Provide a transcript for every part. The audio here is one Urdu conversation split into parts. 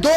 2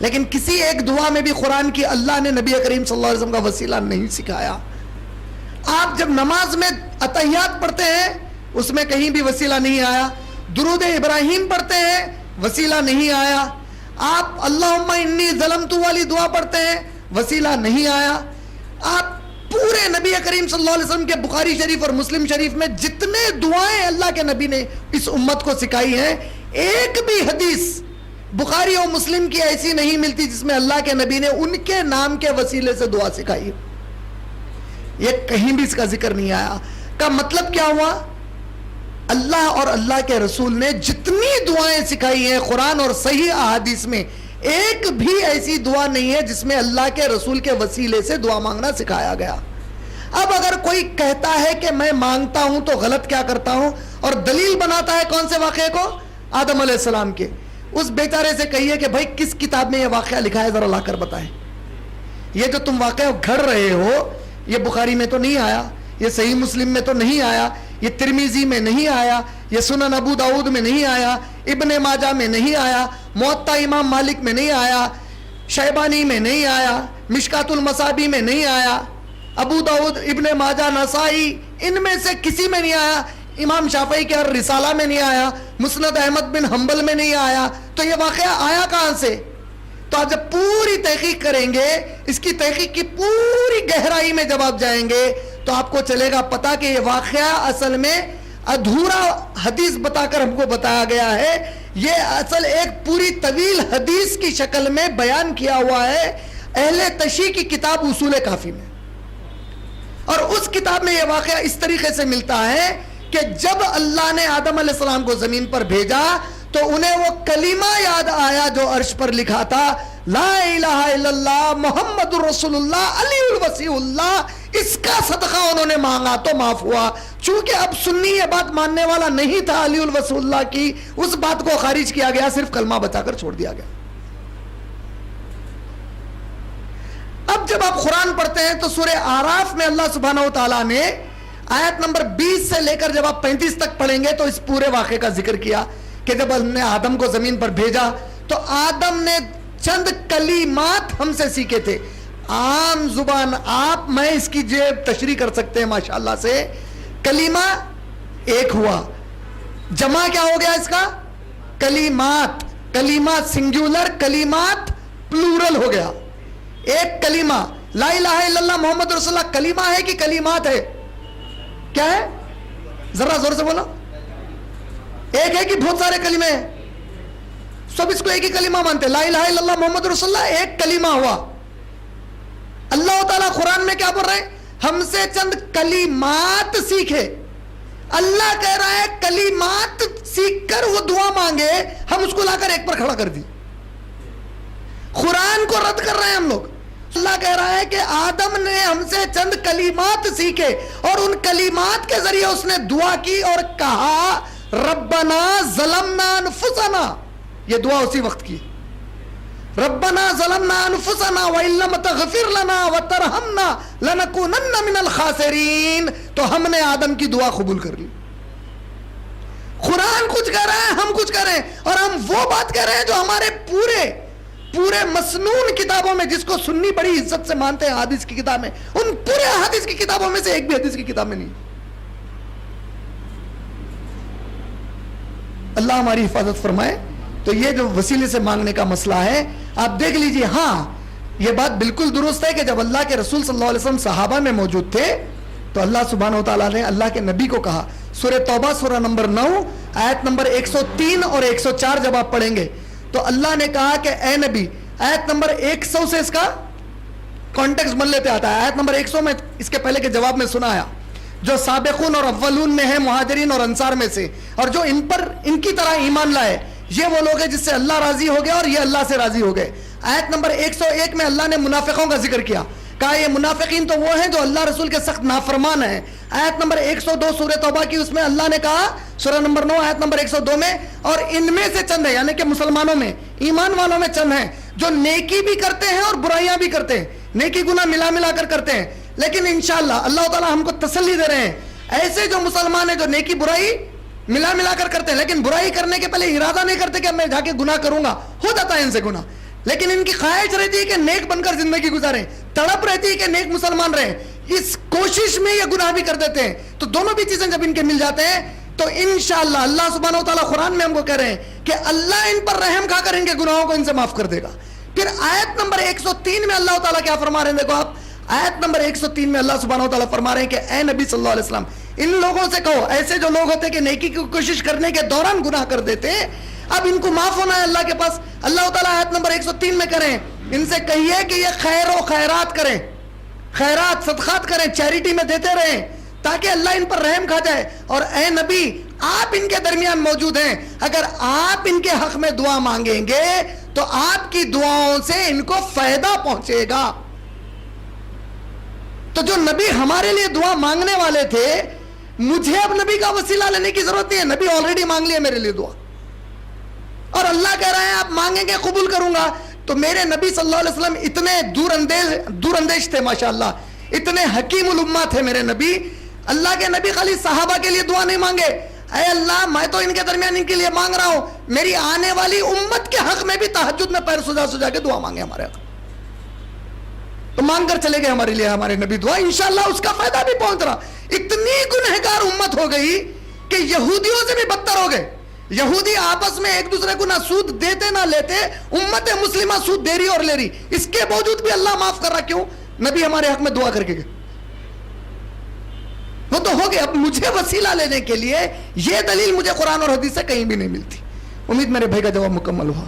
لیکن کسی ایک دعا میں بھی قرآن کی اللہ نے نبی کریم صلی اللہ علیہ وسلم کا وسیلہ نہیں سکھایا. آپ جب نماز میں اتحیات پڑھتے ہیں اس میں کہیں بھی وسیلہ نہیں آیا. درود ابراہیم پڑھتے ہیں وسیلہ نہیں آیا. آپ اللہم انی ظلمت والی دعا پڑھتے ہیں وسیلہ نہیں آیا. آپ پورے نبی کریم صلی اللہ علیہ وسلم کے بخاری شریف اور مسلم شریف میں جتنے دعائیں اللہ کے نبی نے اس امت کو سکھائی ہیں, ایک بھی حدیث بخاری اور مسلم کی ایسی نہیں ملتی جس میں اللہ کے نبی نے ان کے نام کے وسیلے سے دعا سکھائی. یہ کہیں بھی اس کا ذکر نہیں آیا. کا مطلب کیا ہوا؟ اللہ اور اللہ کے رسول نے جتنی دعائیں سکھائی ہیں قرآن اور صحیح احادیث میں, ایک بھی ایسی دعا نہیں ہے جس میں اللہ کے رسول کے وسیلے سے دعا مانگنا سکھایا گیا. اب اگر کوئی کہتا ہے کہ میں مانگتا ہوں تو غلط کیا کرتا ہوں, اور دلیل بناتا ہے کون سے واقعے کو؟ آدم علیہ السلام کے. اس بیچارے سے کہیے کہ بھائی کس کتاب میں یہ واقعہ لکھا ہے, ذرا لا کر بتائیں. یہ جو تم واقعہ گھڑ رہے ہو یہ بخاری میں تو نہیں آیا, یہ صحیح مسلم میں تو نہیں آیا, یہ ترمیزی میں نہیں آیا, یہ سنن ابو داؤد میں نہیں آیا, ابن ماجہ میں نہیں آیا, موطا امام مالک میں نہیں آیا, شیبانی میں نہیں آیا, مشکات المصابی میں نہیں آیا, ابو داؤد, ابن ماجہ, نسائی, ان میں سے کسی میں نہیں آیا. امام شافعی کے رسالہ میں نہیں آیا, مسند احمد بن حنبل میں نہیں آیا. تو یہ واقعہ آیا کہاں سے؟ تو آپ جب پوری تحقیق کریں گے, اس کی تحقیق کی پوری گہرائی میں جب آپ جائیں گے تو آپ کو چلے گا پتا کہ یہ واقعہ اصل میں ادھورا حدیث بتا کر ہم کو بتایا گیا ہے. یہ اصل ایک پوری طویل حدیث کی شکل میں بیان کیا ہوا ہے اہل تشیع کی کتاب اصول کافی میں. اور اس کتاب میں یہ واقعہ اس طریقے سے ملتا ہے کہ جب اللہ نے آدم علیہ السلام کو زمین پر بھیجا تو انہیں وہ کلمہ یاد آیا جو عرش پر لکھا تھا, لا الہ الا اللہ محمد رسول اللہ علی الوصی اللہ. اس کا صدقہ انہوں نے مانگا تو معاف ہوا. چونکہ اب سنی یہ بات ماننے والا نہیں تھا علی الوصی اللہ کی, اس بات کو خارج کیا گیا, صرف کلمہ بچا کر چھوڑ دیا گیا. اب جب آپ قرآن پڑھتے ہیں تو سورہ اعراف میں اللہ سبحانہ و تعالیٰ نے آیت نمبر 20 سے لے کر جب آپ 35 تک پڑھیں گے تو اس پورے واقعے کا ذکر کیا کہ جب ہم نے آدم کو زمین پر بھیجا تو آدم نے چند کلمات ہم سے سیکھے تھے. عام زبان آپ میں اس کی تشریح کر سکتے ہیں ماشاءاللہ سے. کلمہ ایک ہوا, جمع کیا ہو گیا اس کا؟ کلمات. کلمات سنگولر, کلمات پلورل ہو گیا. ایک کلمہ لا الہ الا اللہ محمد رسول اللہ کلمہ ہے کہ کلمات ہے؟ کیا ہے؟ ذرا زور سے بولو. ایک ہے کہ بہت سارے کلمے ہیں؟ سب اس کو ایک ہی کلمہ مانتے. لا الہ الا اللہ محمد رسول اللہ ایک کلمہ ہوا. اللہ تعالیٰ قرآن میں کیا بول رہے ہیں؟ ہم سے چند کلمات سیکھے. اللہ کہہ رہا ہے کلمات سیکھ کر وہ دعا مانگے, ہم اس کو لا کر ایک پر کھڑا کر دی. قرآن کو رد کر رہے ہیں ہم لوگ. اللہ کہہ رہا ہے کہ آدم نے ہم سے چند کلمات سیکھے اور ان کلمات کے ذریعے اس نے دعا کی اور کہا ربنا ظلمنا انفسنا. یہ دعا اسی وقت کی, ربنا ظلمنا انفسنا وان لم تغفر لنا وترحمنا لنکونن من الخاسرین. تو ہم نے آدم کی دعا قبول کر لی. قرآن کچھ کہہ رہا ہے, ہم کچھ کہہ رہے ہیں, اور ہم وہ بات کہہ رہے ہیں جو ہمارے پورے مسنون کتابوں میں, جس کو سنی بڑی عزت سے مانتے ہیں حدیث کی کتاب میں, ان پورے حدیث کی کتابوں میں سے ایک بھی حدیث کی کتاب میں نہیں. اللہ ہماری حفاظت فرمائے. تو یہ جو وسیلے سے مانگنے کا مسئلہ ہے آپ دیکھ لیجئے. ہاں یہ بات بالکل درست ہے کہ جب اللہ کے رسول صلی اللہ علیہ وسلم صحابہ میں موجود تھے تو اللہ سبحانہ و تعالیٰ نے اللہ کے نبی کو کہا. سورہ توبہ سورہ نمبر 9 آیت نمبر 103 اور 104 جب آپ پڑھیں گے تو اللہ نے کہا کہ اے نبی, آیت نمبر 100 سے اس کا کانٹیکسٹ بن لیتے آتا ہے. آیت نمبر 100 میں اس کے پہلے کے جواب میں سنایا جو سابقون اور اولون میں ہے مہاجرین اور انصار میں سے, اور جو ان پر ان کی طرح ایمان لائے, یہ وہ لوگ ہیں جس سے اللہ راضی ہو گیا اور یہ اللہ سے راضی ہو گئے. آیت نمبر 101 میں اللہ نے منافقوں کا ذکر کیا, کہا یہ منافقین تو وہ ہیں جو اللہ رسول کے سخت نافرمان ہیں. آیت نمبر 102 سورہ توبہ کی, اس میں اللہ نے کہا سورہ نمبر 9 آیت نمبر 102 میں, اور ان میں سے چند ہیں, یعنی کہ مسلمانوں میں ایمان والوں میں چند ہیں جو نیکی بھی کرتے ہیں اور برائیاں بھی کرتے ہیں, نیکی گناہ ملا ملا کر کرتے ہیں. لیکن انشاءاللہ اللہ تعالیٰ ہم کو تسلی دے رہے ہیں, ایسے جو مسلمان ہیں جو نیکی برائی ملا ملا کر کرتے ہیں لیکن برائی کرنے کے پہلے ارادہ نہیں کرتے کہ میں جا کے گناہ کروں گا, ہو جاتا ہے ان سے گناہ, لیکن ان کی خواہش رہتی ہے کہ نیک بن کر زندگی گزاریں, تڑپ رہتی ہے کہ نیک مسلمان رہیں, اس کوشش میں یہ گناہ بھی کر دیتے ہیں. تو دونوں بھی چیزیں جب ان کے مل جاتے ہیں تو انشاءاللہ اللہ سبحانہ و تعالیٰ قرآن میں ہم کو کہہ رہے ہیں کہ اللہ ان پر رحم کھا کر ان کے گناہوں کو ان سے معاف کر دے گا. پھر آیت نمبر 103 میں اللہ تعالیٰ کیا فرما رہے ہیں, دیکھو آپ آیت نمبر 103 میں اللہ سبحانہ و تعالیٰ فرما رہے ہیں کہ اے نبی صلی اللہ علیہ وسلم, ان لوگوں سے کہو, ایسے جو لوگ ہوتے ہیں کہ نیکی کی کوشش کرنے کے دوران گناہ کر دیتے ہیں, اب ان کو معاف ہونا ہے اللہ کے پاس. اللہ تعالیٰ آیت نمبر 103 میں کریں, ان سے کہیے کہ یہ خیر و خیرات کریں, خیرات صدقات کریں, چیریٹی میں دیتے رہیں تاکہ اللہ ان پر رحم کھا جائے. اور اے نبی آپ ان کے درمیان موجود ہیں, اگر آپ ان کے حق میں دعا مانگیں گے تو آپ کی دعاؤں سے ان کو فائدہ پہنچے گا. تو جو نبی ہمارے لیے دعا مانگنے والے تھے, مجھے اب نبی کا وسیلہ لینے کی ضرورت نہیں ہے, نبی آلریڈی مانگ لیا میرے لیے دعا. اور اللہ کہہ رہے ہیں آپ مانگیں گے قبول کروں گا. تو میرے نبی صلی اللہ علیہ وسلم اتنے دور اندیش تھے, ماشاءاللہ اتنے حکیم الامہ تھے میرے نبی. اللہ کے نبی خالی صحابہ کے لیے دعا نہیں مانگے, اے اللہ میں تو ان کے درمیان ان کے لیے مانگ رہا ہوں, میری آنے والی امت کے حق میں بھی تہجد میں پیر سجا سجا کے دعا مانگے ہمارے حق. تو مانگ کر چلے گئے ہمارے لیے ہمارے نبی دعا, انشاءاللہ اس کا فائدہ بھی پہنچ رہا. اتنی گنہگار امت ہو گئی کہ یہودیوں سے بھی بدتر ہو گئے. یہودی آپس میں ایک دوسرے کو نہ سود دیتے نہ لیتے, امت مسلمہ سود دے رہی اور لے رہی, اس کے باوجود بھی اللہ معاف کر رہا. کیوں؟ نبی ہمارے حق میں دعا کر کے گئے. وہ تو ہو گئے. اب مجھے وسیلہ لینے کے لیے یہ دلیل مجھے قرآن اور حدیث سے کہیں بھی نہیں ملتی. امید میرے بھائی کا جواب مکمل ہوا.